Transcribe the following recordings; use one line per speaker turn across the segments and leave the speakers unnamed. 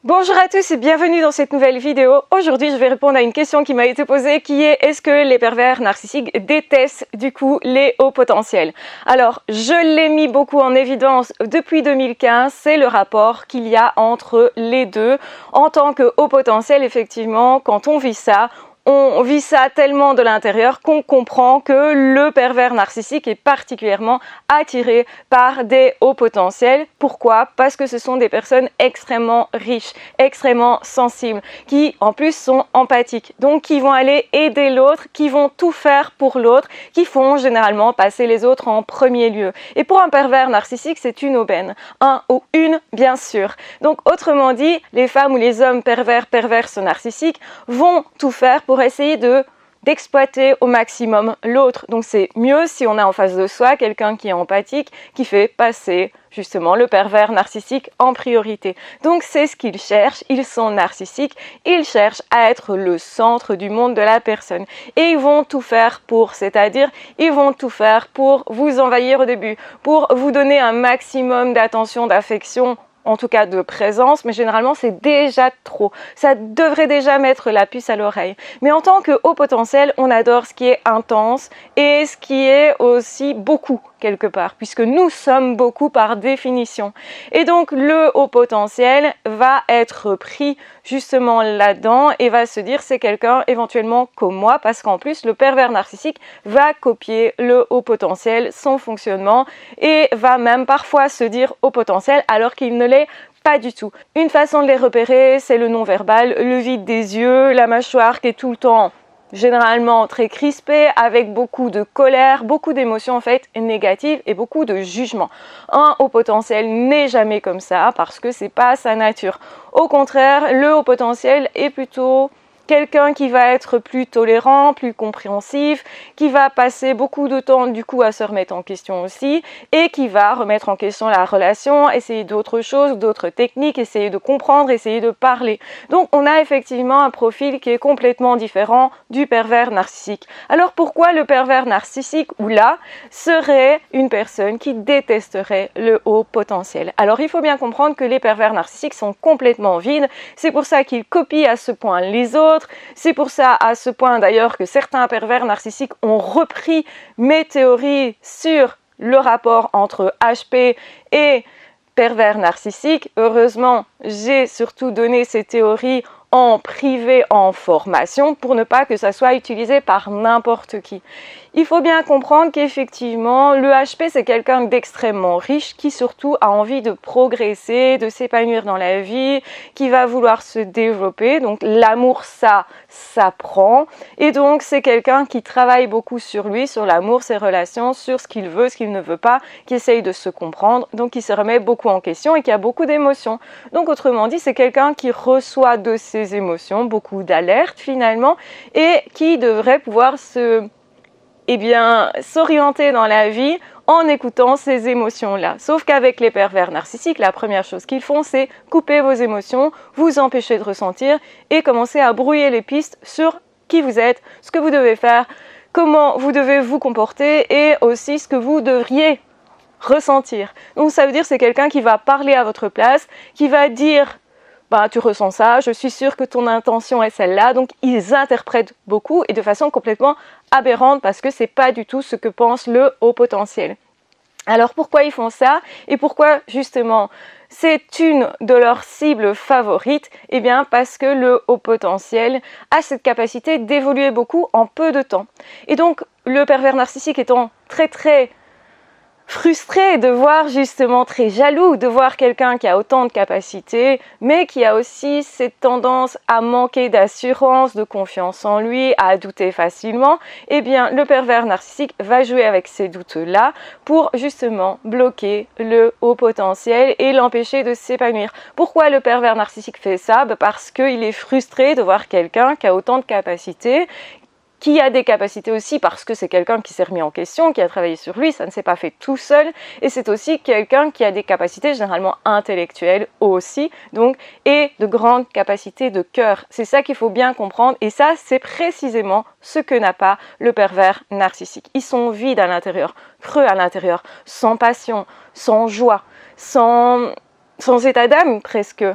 Bonjour à tous et bienvenue dans cette nouvelle vidéo. Aujourd'hui, je vais répondre à une question qui m'a été posée qui est: est-ce que les pervers narcissiques détestent du coup les hauts potentiels? Alors, je l'ai mis beaucoup en évidence depuis 2015, c'est le rapport qu'il y a entre les deux. En tant que haut potentiel, effectivement, quand on vit ça tellement de l'intérieur qu'on comprend que le pervers narcissique est particulièrement attiré par des hauts potentiels. Pourquoi? Parce que ce sont des personnes extrêmement riches, extrêmement sensibles, qui en plus sont empathiques, donc qui vont aller aider l'autre, qui vont tout faire pour l'autre, qui font généralement passer les autres en premier lieu. Et pour un pervers narcissique, c'est une aubaine, un ou une bien sûr. Donc autrement dit, les femmes ou les hommes perverses narcissiques vont tout faire pour essayer d'exploiter au maximum l'autre. Donc c'est mieux si on a en face de soi quelqu'un qui est empathique, qui fait passer justement le pervers narcissique en priorité. Donc c'est ce qu'ils cherchent, ils sont narcissiques, ils cherchent à être le centre du monde de la personne. Et ils vont tout faire pour, c'est-à-dire ils vont tout faire pour vous envahir au début, pour vous donner un maximum d'attention, d'affection, en tout cas de présence, mais généralement c'est déjà trop. Ça devrait déjà mettre la puce à l'oreille. Mais en tant que haut potentiel, on adore ce qui est intense et ce qui est aussi beaucoup quelque part, puisque nous sommes beaucoup par définition. Et donc le haut potentiel va être pris justement là-dedans et va se dire c'est quelqu'un éventuellement comme moi, parce qu'en plus le pervers narcissique va copier le haut potentiel, son fonctionnement, et va même parfois se dire haut potentiel alors qu'il ne l'est pas du tout. Une façon de les repérer, c'est le non-verbal, le vide des yeux, la mâchoire qui est tout le temps généralement très crispée, avec beaucoup de colère, beaucoup d'émotions en fait négatives et beaucoup de jugement. Un haut potentiel n'est jamais comme ça parce que c'est pas sa nature. Au contraire, le haut potentiel est plutôt quelqu'un qui va être plus tolérant, plus compréhensif, qui va passer beaucoup de temps du coup à se remettre en question aussi, et qui va remettre en question la relation, essayer d'autres choses, d'autres techniques, essayer de comprendre, essayer de parler. Donc on a effectivement un profil qui est complètement différent du pervers narcissique. Alors pourquoi le pervers narcissique ou là serait une personne qui détesterait le haut potentiel? Alors il faut bien comprendre que les pervers narcissiques sont complètement vides, c'est pour ça qu'ils copient à ce point les autres. C'est pour ça, à ce point d'ailleurs, que certains pervers narcissiques ont repris mes théories sur le rapport entre HP et pervers narcissique. Heureusement, j'ai surtout donné ces théories en privé, en formation, pour ne pas que ça soit utilisé par n'importe qui. Il faut bien comprendre qu'effectivement, le HP, c'est quelqu'un d'extrêmement riche qui surtout a envie de progresser, de s'épanouir dans la vie, qui va vouloir se développer. Donc l'amour, ça s'apprend. Et donc c'est quelqu'un qui travaille beaucoup sur lui, sur l'amour, ses relations, sur ce qu'il veut, ce qu'il ne veut pas, qui essaye de se comprendre, donc qui se remet beaucoup en question et qui a beaucoup d'émotions. Donc autrement dit, c'est quelqu'un qui reçoit de ses émotions, beaucoup d'alertes finalement, et qui devrait pouvoir s'orienter dans la vie en écoutant ces émotions-là. Sauf qu'avec les pervers narcissiques, la première chose qu'ils font, c'est couper vos émotions, vous empêcher de ressentir et commencer à brouiller les pistes sur qui vous êtes, ce que vous devez faire, comment vous devez vous comporter et aussi ce que vous devriez ressentir. Donc ça veut dire que c'est quelqu'un qui va parler à votre place, qui va dire tu ressens ça, je suis sûre que ton intention est celle-là. Donc ils interprètent beaucoup et de façon complètement aberrante parce que c'est pas du tout ce que pense le haut potentiel. Alors pourquoi ils font ça et pourquoi justement c'est une de leurs cibles favorites? Eh bien parce que le haut potentiel a cette capacité d'évoluer beaucoup en peu de temps. Et donc le pervers narcissique étant très frustré de voir justement, très jaloux de voir quelqu'un qui a autant de capacités, mais qui a aussi cette tendance à manquer d'assurance, de confiance en lui, à douter facilement, eh bien le pervers narcissique va jouer avec ces doutes-là pour justement bloquer le haut potentiel et l'empêcher de s'épanouir. Pourquoi le pervers narcissique fait ça? Parce qu'il est frustré de voir quelqu'un qui a autant de capacités, qui a des capacités aussi parce que c'est quelqu'un qui s'est remis en question, qui a travaillé sur lui, ça ne s'est pas fait tout seul, et c'est aussi quelqu'un qui a des capacités généralement intellectuelles aussi, donc, et de grandes capacités de cœur. C'est ça qu'il faut bien comprendre, et ça, c'est précisément ce que n'a pas le pervers narcissique. Ils sont vides à l'intérieur, creux à l'intérieur, sans passion, sans joie, sans état d'âme presque.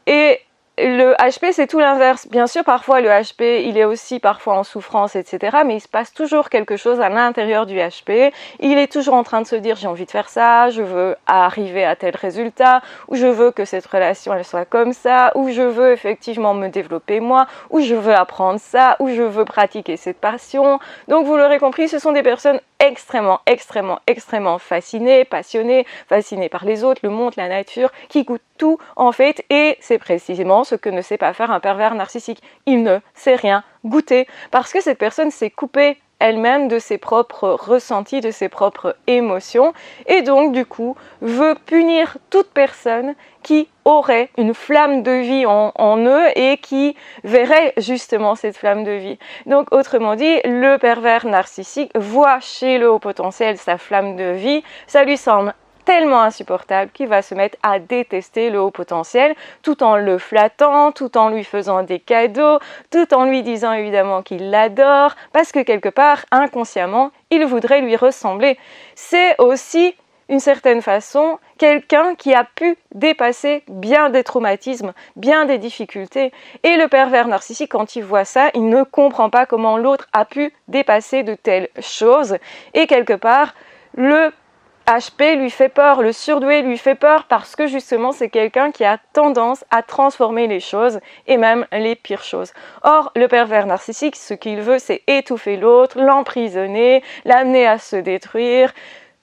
Et le HP, c'est tout l'inverse. Bien sûr, parfois, le HP, il est aussi parfois en souffrance, etc. Mais il se passe toujours quelque chose à l'intérieur du HP. Il est toujours en train de se dire, j'ai envie de faire ça, je veux arriver à tel résultat, ou je veux que cette relation, elle soit comme ça, ou je veux effectivement me développer moi, ou je veux apprendre ça, ou je veux pratiquer cette passion. Donc, vous l'aurez compris, ce sont des personnes extrêmement fascinées par les autres, le monde, la nature, qui goûtent tout en fait, et c'est précisément ce que ne sait pas faire un pervers narcissique. Il ne sait rien goûter parce que cette personne s'est coupée elle-même de ses propres ressentis, de ses propres émotions, et donc du coup veut punir toute personne qui aurait une flamme de vie en eux et qui verrait justement cette flamme de vie. Donc autrement dit, le pervers narcissique voit chez le haut potentiel sa flamme de vie, ça lui semble tellement insupportable qu'il va se mettre à détester le haut potentiel tout en le flattant, tout en lui faisant des cadeaux, tout en lui disant évidemment qu'il l'adore parce que quelque part, inconsciemment, il voudrait lui ressembler. C'est aussi une certaine façon quelqu'un qui a pu dépasser bien des traumatismes, bien des difficultés. Et le pervers narcissique, quand il voit ça, il ne comprend pas comment l'autre a pu dépasser de telles choses. Et quelque part, le HP lui fait peur, le surdoué lui fait peur parce que justement c'est quelqu'un qui a tendance à transformer les choses et même les pires choses. Or, le pervers narcissique, ce qu'il veut, c'est étouffer l'autre, l'emprisonner, l'amener à se détruire.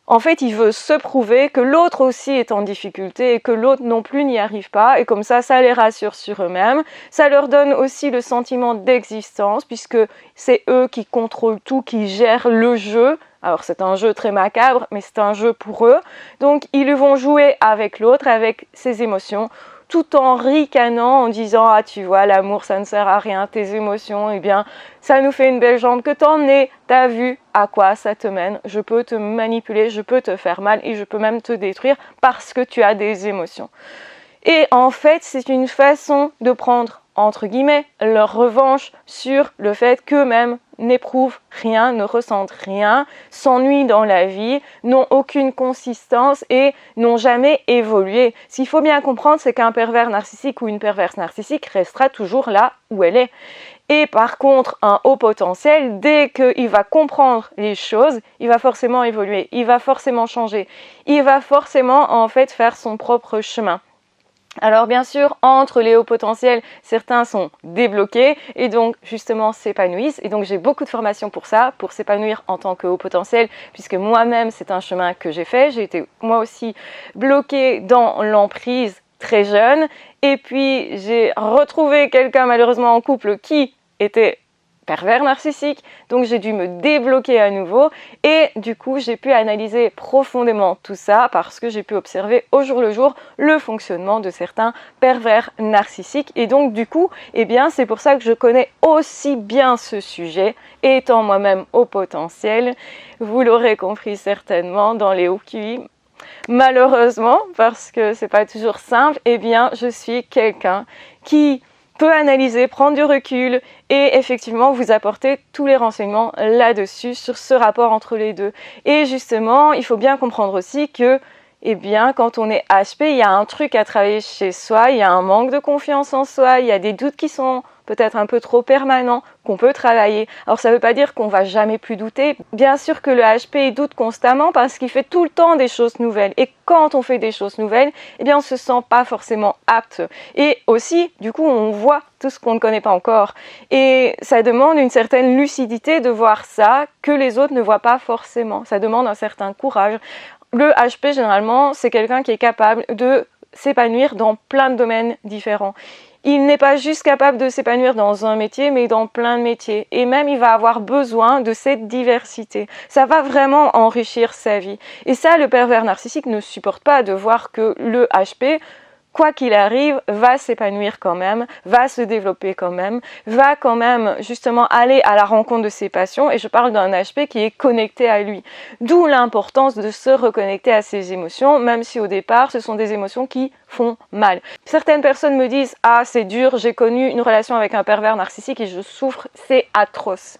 En fait, il veut se prouver que l'autre aussi est en difficulté et que l'autre non plus n'y arrive pas. Et comme ça les rassure sur eux-mêmes. Ça leur donne aussi le sentiment d'existence puisque c'est eux qui contrôlent tout, qui gèrent le jeu. Alors c'est un jeu très macabre, mais c'est un jeu pour eux. Donc ils vont jouer avec l'autre, avec ses émotions, tout en ricanant, en disant « Ah tu vois, l'amour ça ne sert à rien, tes émotions, eh bien ça nous fait une belle jambe que t'en aies, t'as vu à quoi ça te mène, je peux te manipuler, je peux te faire mal et je peux même te détruire parce que tu as des émotions. » Et en fait, c'est une façon de prendre, entre guillemets, leur revanche sur le fait qu'eux-mêmes n'éprouvent rien, ne ressentent rien, s'ennuient dans la vie, n'ont aucune consistance et n'ont jamais évolué. Ce qu'il faut bien comprendre, c'est qu'un pervers narcissique ou une perverse narcissique restera toujours là où elle est. Et par contre, un haut potentiel, dès qu'il va comprendre les choses, il va forcément évoluer, il va forcément changer, il va forcément en fait faire son propre chemin. Alors bien sûr, entre les hauts potentiels, certains sont débloqués et donc justement s'épanouissent. Et donc j'ai beaucoup de formations pour ça, pour s'épanouir en tant que haut potentiel, puisque moi-même c'est un chemin que j'ai fait. J'ai été moi aussi bloquée dans l'emprise très jeune. Et puis j'ai retrouvé quelqu'un malheureusement en couple qui était pervers narcissique, donc j'ai dû me débloquer à nouveau et du coup j'ai pu analyser profondément tout ça parce que j'ai pu observer au jour le jour le fonctionnement de certains pervers narcissiques et donc du coup eh bien c'est pour ça que je connais aussi bien ce sujet étant moi-même au potentiel, vous l'aurez compris certainement dans les hauts QI. Malheureusement, parce que c'est pas toujours simple, eh bien je suis quelqu'un qui peut analyser, prendre du recul et effectivement vous apporter tous les renseignements là-dessus sur ce rapport entre les deux. Et justement, il faut bien comprendre aussi que eh bien, quand on est HP, il y a un truc à travailler chez soi, il y a un manque de confiance en soi, il y a des doutes qui sont peut-être un peu trop permanents, qu'on peut travailler. Alors ça ne veut pas dire qu'on va jamais plus douter. Bien sûr que le HP il doute constamment parce qu'il fait tout le temps des choses nouvelles. Et quand on fait des choses nouvelles, eh bien on se sent pas forcément apte. Et aussi, du coup, on voit tout ce qu'on ne connaît pas encore. Et ça demande une certaine lucidité de voir ça que les autres ne voient pas forcément. Ça demande un certain courage. Le HP, généralement, c'est quelqu'un qui est capable de s'épanouir dans plein de domaines différents. Il n'est pas juste capable de s'épanouir dans un métier, mais dans plein de métiers. Et même, il va avoir besoin de cette diversité. Ça va vraiment enrichir sa vie. Et ça, le pervers narcissique ne supporte pas de voir que le HP, quoi qu'il arrive, va s'épanouir quand même, va se développer quand même, va quand même justement aller à la rencontre de ses passions. Et je parle d'un HP qui est connecté à lui. D'où l'importance de se reconnecter à ses émotions, même si au départ, ce sont des émotions qui font mal. Certaines personnes me disent « Ah, c'est dur, j'ai connu une relation avec un pervers narcissique et je souffre, c'est atroce. »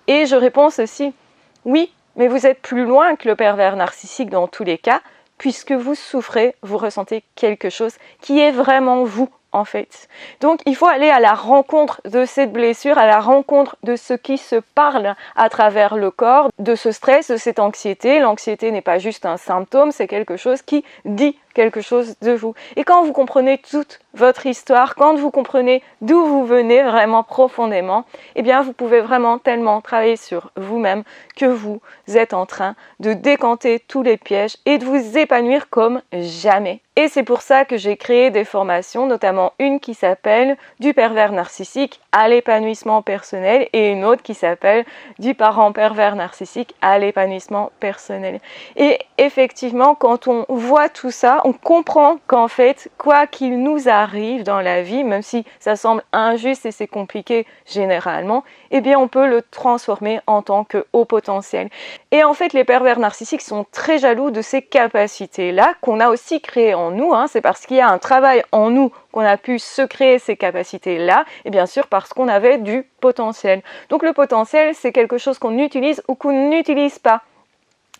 Et je réponds ceci « Oui, mais vous êtes plus loin que le pervers narcissique dans tous les cas, puisque vous souffrez, vous ressentez quelque chose qui est vraiment vous en fait. Donc il faut aller à la rencontre de cette blessure, à la rencontre de ce qui se parle à travers le corps, de ce stress, de cette anxiété. L'anxiété n'est pas juste un symptôme, c'est quelque chose qui dit quelque chose de vous. Et quand vous comprenez toute votre histoire, quand vous comprenez d'où vous venez vraiment profondément, eh bien vous pouvez vraiment tellement travailler sur vous-même que vous êtes en train de décanter tous les pièges et de vous épanouir comme jamais. Et c'est pour ça que j'ai créé des formations, notamment une qui s'appelle du pervers narcissique à l'épanouissement personnel et une autre qui s'appelle du parent pervers narcissique à l'épanouissement personnel. Et effectivement, quand on voit tout ça, on comprend qu'en fait, quoi qu'il nous arrive dans la vie, même si ça semble injuste et c'est compliqué généralement, eh bien on peut le transformer en tant que haut potentiel. Et en fait, les pervers narcissiques sont très jaloux de ces capacités-là qu'on a aussi créées en nous. C'est parce qu'il y a un travail en nous qu'on a pu se créer ces capacités-là, et bien sûr parce qu'on avait du potentiel. Donc le potentiel, c'est quelque chose qu'on utilise ou qu'on n'utilise pas.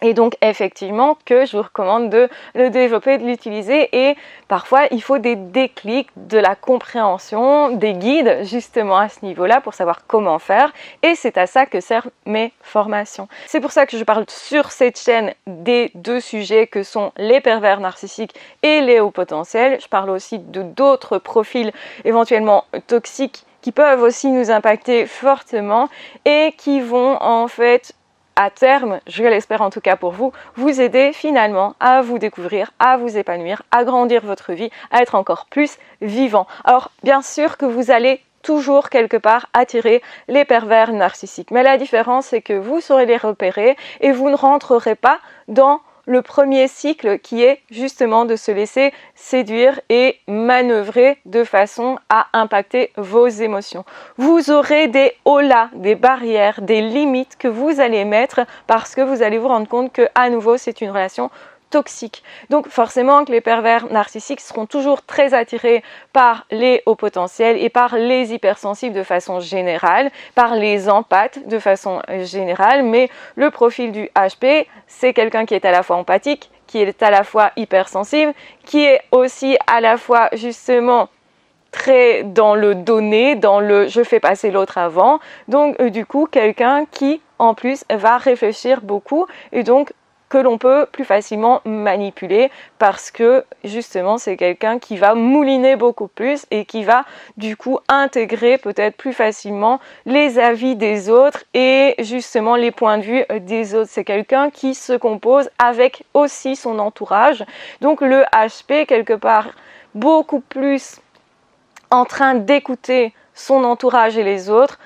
Et donc effectivement que je vous recommande de le développer, de l'utiliser, et parfois il faut des déclics, de la compréhension, des guides justement à ce niveau-là pour savoir comment faire, et c'est à ça que servent mes formations. C'est pour ça que je parle sur cette chaîne des deux sujets que sont les pervers narcissiques et les hauts potentiels. Je parle aussi de d'autres profils éventuellement toxiques qui peuvent aussi nous impacter fortement et qui vont en fait à terme, je l'espère en tout cas pour vous, vous aider finalement à vous découvrir, à vous épanouir, à grandir votre vie, à être encore plus vivant. Alors bien sûr que vous allez toujours quelque part attirer les pervers narcissiques, mais la différence c'est que vous saurez les repérer et vous ne rentrerez pas dans le premier cycle qui est justement de se laisser séduire et manœuvrer de façon à impacter vos émotions. Vous aurez des holà, des barrières, des limites que vous allez mettre parce que vous allez vous rendre compte que à nouveau c'est une relation toxique. Donc forcément que les pervers narcissiques seront toujours très attirés par les hauts potentiels et par les hypersensibles de façon générale, par les empathes de façon générale, mais le profil du HP, c'est quelqu'un qui est à la fois empathique, qui est à la fois hypersensible, qui est aussi à la fois justement très dans le donner, dans le je fais passer l'autre avant, donc du coup quelqu'un qui en plus va réfléchir beaucoup et donc que l'on peut plus facilement manipuler parce que justement c'est quelqu'un qui va mouliner beaucoup plus et qui va du coup intégrer peut-être plus facilement les avis des autres et justement les points de vue des autres. C'est quelqu'un qui se compose avec aussi son entourage. Donc le HP quelque part beaucoup plus en train d'écouter son entourage et les autres,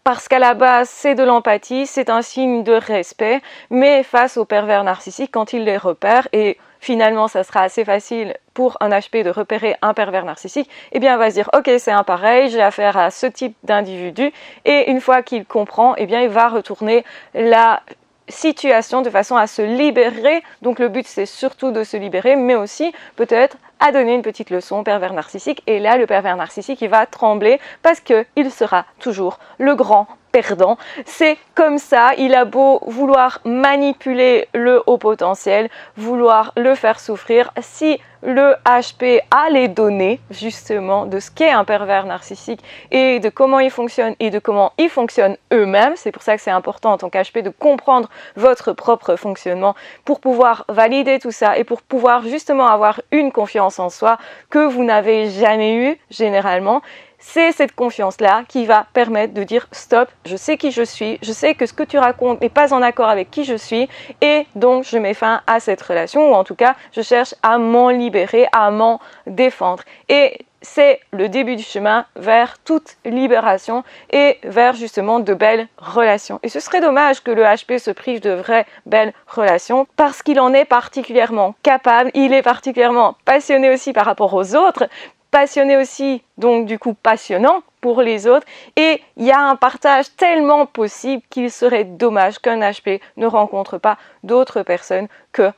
parce qu'à la base, c'est de l'empathie, c'est un signe de respect, mais face aux pervers narcissiques, quand ils les repèrent, et finalement, ça sera assez facile pour un HP de repérer un pervers narcissique, eh bien, il va se dire, ok, c'est un pareil, j'ai affaire à ce type d'individu, et une fois qu'il comprend, eh bien, il va retourner la situation de façon à se libérer. Donc le but c'est surtout de se libérer, mais aussi peut-être à donner une petite leçon au pervers narcissique, et là le pervers narcissique il va trembler parce qu'il sera toujours le grand perdant. C'est comme ça, il a beau vouloir manipuler le haut potentiel, vouloir le faire souffrir, si le HP a les données justement de ce qu'est un pervers narcissique et de comment il fonctionne et de comment ils fonctionnent eux-mêmes. C'est pour ça que c'est important en tant qu'HP de comprendre votre propre fonctionnement pour pouvoir valider tout ça et pour pouvoir justement avoir une confiance en soi que vous n'avez jamais eue généralement. C'est cette confiance-là qui va permettre de dire stop, je sais qui je suis, je sais que ce que tu racontes n'est pas en accord avec qui je suis et donc je mets fin à cette relation, ou en tout cas je cherche à m'en libérer, à m'en défendre. Et c'est le début du chemin vers toute libération et vers justement de belles relations. Et ce serait dommage que le HP se prive de vraies belles relations parce qu'il en est particulièrement capable, il est particulièrement passionné aussi par rapport aux autres, passionné aussi, donc du coup passionnant pour les autres, et il y a un partage tellement possible qu'il serait dommage qu'un HP ne rencontre pas d'autres personnes qu'un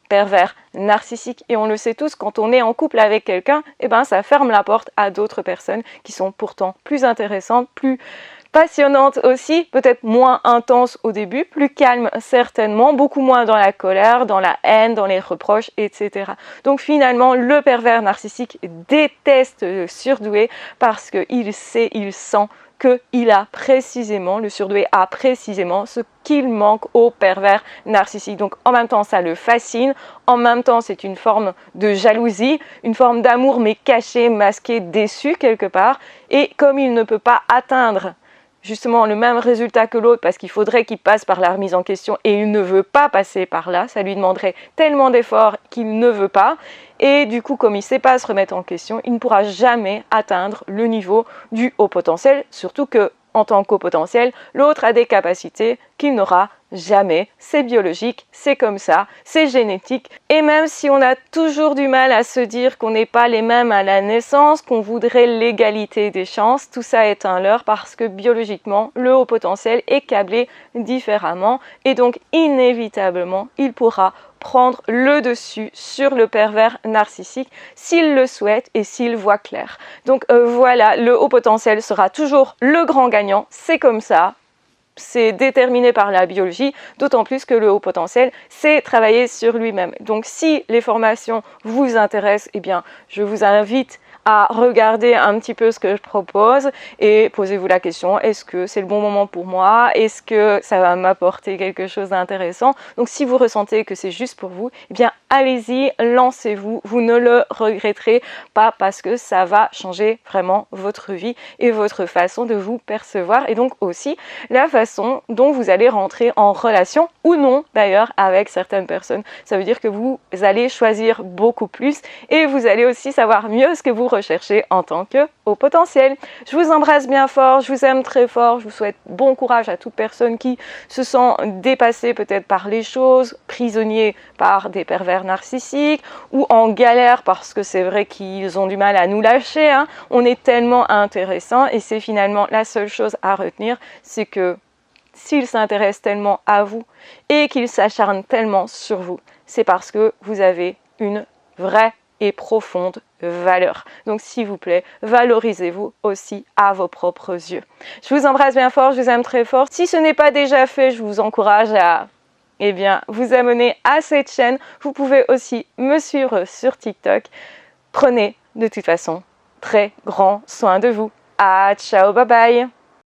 pervers narcissique. Et on le sait tous, quand on est en couple avec quelqu'un, eh ben ça ferme la porte à d'autres personnes qui sont pourtant plus intéressantes, plus passionnante aussi, peut-être moins intense au début, plus calme certainement, beaucoup moins dans la colère, dans la haine, dans les reproches, etc. Donc finalement, le pervers narcissique déteste le surdoué parce qu'il sait, il sent qu'il a précisément, le surdoué a précisément ce qu'il manque au pervers narcissique. Donc en même temps, ça le fascine, en même temps, c'est une forme de jalousie, une forme d'amour mais caché, masqué, déçu quelque part. Et comme il ne peut pas atteindre justement le même résultat que l'autre parce qu'il faudrait qu'il passe par la remise en question et il ne veut pas passer par là, ça lui demanderait tellement d'efforts qu'il ne veut pas, et du coup comme il ne sait pas se remettre en question, il ne pourra jamais atteindre le niveau du haut potentiel, surtout que en tant qu'haut potentiel, l'autre a des capacités qu'il n'aura jamais, c'est biologique, c'est comme ça, c'est génétique. Et même si on a toujours du mal à se dire qu'on n'est pas les mêmes à la naissance, qu'on voudrait l'égalité des chances, tout ça est un leurre parce que biologiquement, le haut potentiel est câblé différemment et donc inévitablement, il pourra prendre le dessus sur le pervers narcissique s'il le souhaite et s'il voit clair. Donc voilà, le haut potentiel sera toujours le grand gagnant, c'est comme ça. C'est déterminé par la biologie, d'autant plus que le haut potentiel, c'est travailler sur lui-même. Donc si les formations vous intéressent, eh bien, je vous invite à regarder un petit peu ce que je propose et posez-vous la question, est-ce que c'est le bon moment pour moi? Est-ce que ça va m'apporter quelque chose d'intéressant? Donc si vous ressentez que c'est juste pour vous, eh bien allez-y, lancez-vous, vous ne le regretterez pas parce que ça va changer vraiment votre vie et votre façon de vous percevoir et donc aussi la façon dont vous allez rentrer en relation ou non d'ailleurs avec certaines personnes. Ça veut dire que vous allez choisir beaucoup plus et vous allez aussi savoir mieux ce que vous recherchez en tant que haut potentiel. Je vous embrasse bien fort, je vous aime très fort, je vous souhaite bon courage à toute personne qui se sent dépassée peut-être par les choses, prisonnier par des pervers narcissiques ou en galère parce que c'est vrai qu'ils ont du mal à nous lâcher, hein. On est tellement intéressant et c'est finalement la seule chose à retenir, c'est que s'ils s'intéressent tellement à vous et qu'ils s'acharnent tellement sur vous, c'est parce que vous avez une vraie et profonde valeur. Donc s'il vous plaît, valorisez-vous aussi à vos propres yeux. Je vous embrasse bien fort, je vous aime très fort. Si ce n'est pas déjà fait, je vous encourage à vous abonner à cette chaîne. Vous pouvez aussi me suivre sur TikTok. Prenez de toute façon très grand soin de vous. Ciao, bye bye.